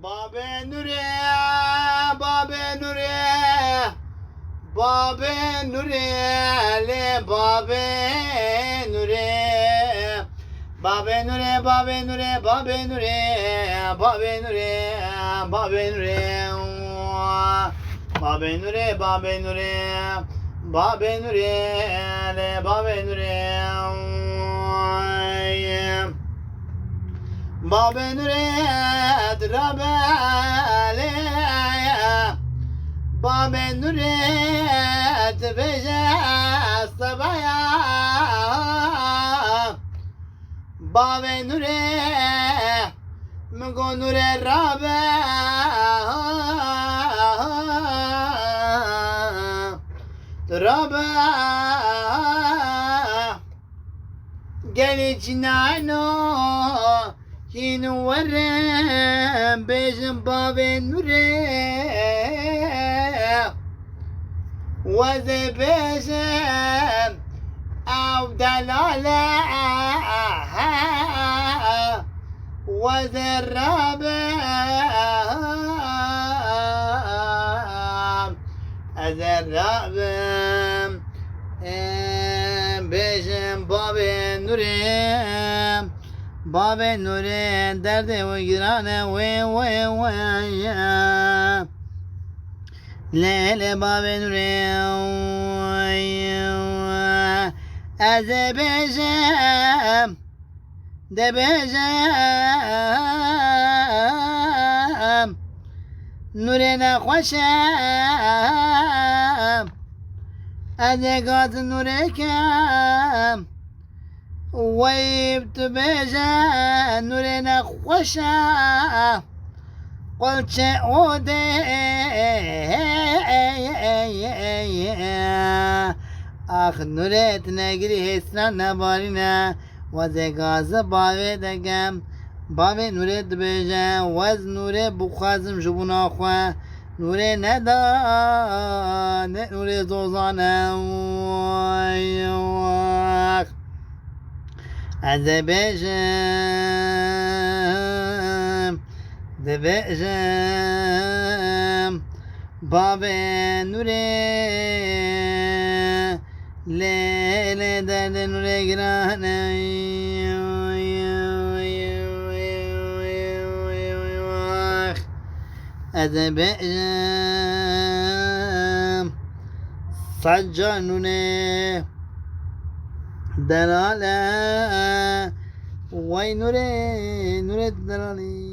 Babe Nure, Babe Nure, Babe Nure, le Babe Nure, Babe Nure, Babe Nure, Babe Nure, Babe Nure, Babe Nure, Babe Nure, Babe Nure, Babe Nure, le Babe Nure, Babe Nure, Drabale, Babe Nure, Tbeja Sabaya, Babe Nure, Mgo Nure Rabe, Rabe, Gelicinano, Hinu Warem, Bejim Babe Nure, Waze Bejim, Av Dalala, Waze Rabe, Azer Rabe, Bejim Babe Nure, Babe Nure, derde ve girane ve Lele Babe Nure, Azebejim, Debejim, Nure ne hoşem, Adegat Nure kem, ويبت بجا نورنا خوشا قلت عودي آخ نورت نگری حسنا نبارینا وزه گاز باوه دگم باوه نورت بجا وز نوره بخوازم جبونا خواه نوره ندا نوره زوزانم Azebejim, Debejim, Babe Nure, Lele derde Nure girane, Azebejim, Sajja Nure, Dalala, Why Nure Dalali.